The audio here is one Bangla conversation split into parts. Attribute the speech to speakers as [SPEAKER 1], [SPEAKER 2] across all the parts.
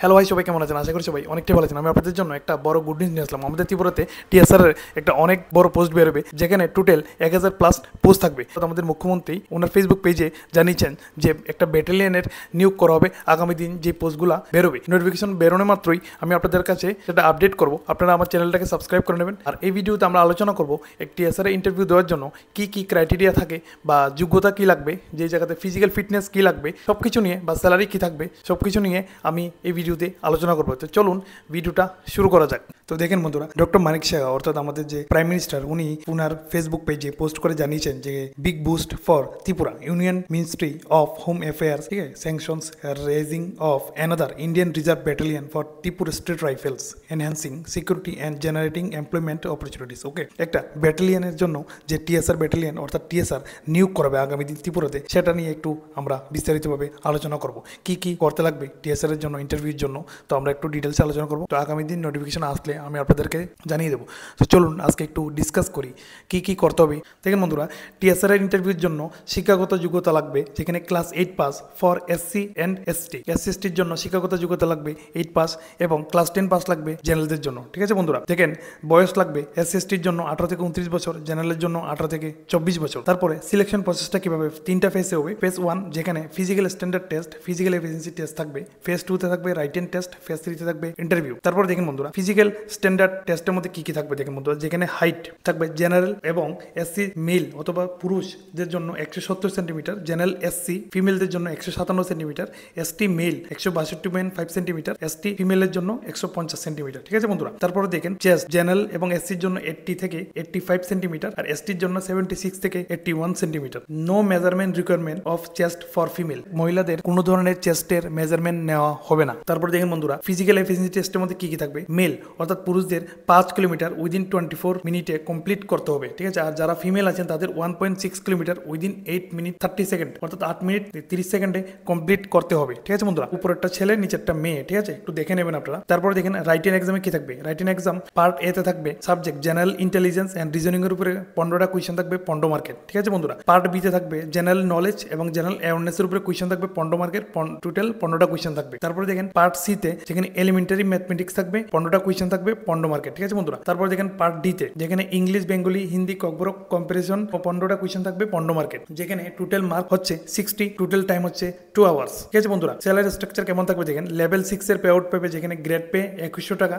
[SPEAKER 1] হ্যালো ভাই, সবাই কেমন আছেন? আশা করি সবাই অনেকটাই ভালো আছেন। আমি আপনাদের জন্য একটা বড় গুড নিউজ নিয়ে আসলাম। আমাদের ত্রিপুরাতে টিএসআর এর একটা অনেক বড় পোস্ট বেরোবে, যেখানে টোটাল 1000+ পোস্ট থাকবে। তো আমাদের মুখ্যমন্ত্রী ওনার ফেসবুক পেজে জানিয়েছেন যে একটা ব্যাটালিয়নের নিয়োগ করা হবে আগামী দিন। যে পোস্টগুলো বেরোবে, নোটিফিকেশন বেরোনো মাত্রই আমি আপনাদের কাছে সেটা আপডেট করব। আপনারা আমার চ্যানেলটাকে সাবস্ক্রাইব করে নেবেন। আর এই ভিডিওতে আমরা আলোচনা করব এক টিএসআর এর ইন্টারভিউ দেওয়ার জন্য কি কি ক্রাইটেরিয়া থাকে বা যোগ্যতা কি লাগবে, যে জায়গাতে ফিজিক্যাল ফিটনেস কি লাগবে, সবকিছু নিয়ে বা স্যালারি কি থাকবে, সবকিছু নিয়ে আমি এই ভিডিওতে আলোচনা করবো। তো চলুন ভিডিওটা শুরু করা যাক। তো দেখেন বন্ধুরা, ডক্টর মানিক সাহা অর্থাৎ আমাদের যে প্রাইম মিনিস্টার, উনি ওনার ফেসবুক পেজে পোস্ট করে জানিয়েছেন যে big boost for Tripura, Union Ministry of Home Affairs, ঠিক আছে, sanctions raising of another Indian reserve battalion for Tripura State Rifles, enhancing security and generating employment opportunities. Okay, একটা ব্যাটালিয়নের জন্য যে টিএসআর ব্যাটালিয়ন অর্থাৎ টিএসআর নিয়োগ করবে আগামী দিন ত্রিপুরাতে, সেটা নিয়ে একটু আমরা বিস্তারিতভাবে আলোচনা করব। কি কি করতে লাগবে টিএসআর এর জন্য, ইন্টারভিউর জন্য, তো আমরা একটু ডিটেলসে আলোচনা করবো। তো আগামী দিন নোটিফিকেশন আসলে আমি আপনাদেরকে জানিয়ে দেবো। তো চলুন আজকে একটু ডিসকাস করি কি কি করতে হবে। দেখেন বন্ধুরা, টিএসআর এর ইন্টারভিউর জন্য শিক্ষাগত যোগ্যতা লাগবে, যেখানে class 8 pass for SC and ST. এসসির জন্য শিক্ষাগত যোগ্যতা লাগবে 8 পাস এবং ক্লাস 10 পাস লাগবে জেনারেলদের জন্য। ঠিক আছে বন্ধুরা, দেখেন বয়স লাগবে এসসির জন্য 18 থেকে 29 বছর, জেনারেলের জন্য 18 থেকে 24 বছর। তারপরে সিলেকশন প্রসেসটা কিভাবে, 3টা ফেজে হবে। ফেজ 1 যেখানে physical standard test, physical efficiency test থাকবে। ফেজ 2 তে থাকবে রাইটেন টেস্ট, ফেজ 3 তে থাকবে ইন্টারভিউ। তারপর দেখেন বন্ধুরা, ফিজিক্যাল স্ট্যান্ডার্ড টেস্টের মধ্যে কি কি থাকবে দেখেন বন্ধুরা, যেখানে হাইট থাকবে জেনারেল এবং এসসি মেল অথবা পুরুষদের জন্য 170 সেন্টিমিটার, জেনারেল এসসি ফিমেলদের জন্য 157 centimetre, ST male 162.5 centimetre, ST ফিমেলের জন্য 150 সেন্টিমিটার। ঠিক আছে বন্ধুরা, তারপরে দেখেন চেস্ট জেনারেল এবং এসসির জন্য 80 থেকে 85 সেন্টিমিটার আর এসটির জন্য 76 থেকে 81 centimetre. No measurement requirement of chest for female, মহিলাদের কোনো ধরনের চেস্টের মেজারমেন্ট নেওয়া হবে না। তারপর দেখেন বন্ধুরা, ফিজিক্যাল এফিসিয়েন্সি টেস্টের মধ্যে কি কি থাকবে, মেল অর্থাৎ পুরুষদের 5 কিলোমিটার উইদিন 24 মিনিটে কমপ্লিট করতে হবে। ঠিক আছে, আর যারা ফিমেল আছেন তাদের 1.6 কিলোমিটার উইদিন 8 মিনিট 30 সেকেন্ড, অর্থাৎ 8 মিনিট 30 সেকেন্ডে কমপ্লিট করতে হবে। ঠিক আছে বন্ধুরা, উপরেরটা ছেলে নিচেরটা মেয়ে। ঠিক আছে, একটু দেখে নেবেন আপনারা। তারপর দেখেন রাইটেন এক্সামে কি থাকবে। রাইটেন এক্সাম পার্ট এ তে থাকবে subject general intelligence and reasoning এর উপরে 15টা কোয়েশ্চেন থাকবে 15 মার্কের। ঠিক আছে বন্ধুরা, পার্ট বি তে থাকবে জেনারেল নলেজ এবং জেনারেল অ্যাওয়ারনেস এর উপরে কোয়েশ্চেন থাকবে 15 মার্কের, টোটাল 15টা কোয়েশ্চেন থাকবে। তারপর দেখেন পার্ট সি তে যেখানে এলিমেন্টারি ম্যাথমেটিক্স থাকবে 15টা কোয়েশ্চেন থাকবে 15 মার্কের। ঠিক আছে বন্ধুরা, তারপর দেখেন পার্ট ডি তে যেখানে ইংলিশ, বেঙ্গলি, হিন্দি, ককবরক কম্পারিজন 15টা কোয়েশ্চেন থাকবে 15 মার্কের, যেখানে টোটাল মার্ক হচ্ছে 60, টোটাল টাইম হচ্ছে 2 আওয়ার্স। ঠিক আছে বন্ধুরা, স্যালারি স্ট্রাকচার কেমন থাকবে দেখেন, লেভেল 6 এর পে আউট পাবে, যেখানে গ্রেড পে 2100 টাকা,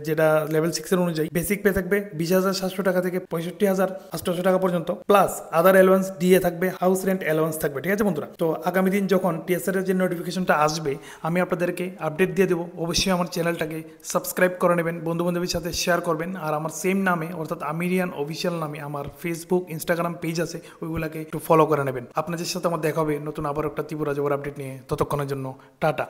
[SPEAKER 1] যেটা লেভেল 6 এর অনুযায়ী। বেসিক পে থাকবে 20,700 টাকা থেকে 65,800 টাকা পর্যন্ত, প্লাস আদার অ্যালাউন্স দিয়ে থাকবে, হাউস রেন্ট অ্যালাউন্স থাকবে। ঠিক আছে বন্ধুরা, তো আগামী দিন যখন টিএসআর এর যে নোটিফিকেশনটা আসবে আমি আপনাদেরকে আপডেট দিয়ে দেবো। অবশ্যই আমার চ্যানেলটাকে সাবস্ক্রাইব করে নেবেন, বন্ধু বান্ধবের সাথে শেয়ার করবেন। আর আমার সেম নামে অর্থাৎ আমিরিয়ান অফিসিয়াল নামে আমার ফেসবুক, ইনস্টাগ্রাম পেজ আছে, ওইগুলোকে একটু ফলো করে নেবেন। আপনাদের সাথে আমার দেখা হবে নতুন আবার একটা ত্রিপুরা যাবার আপডেট নিয়ে। ততক্ষণের জন্য টাটা।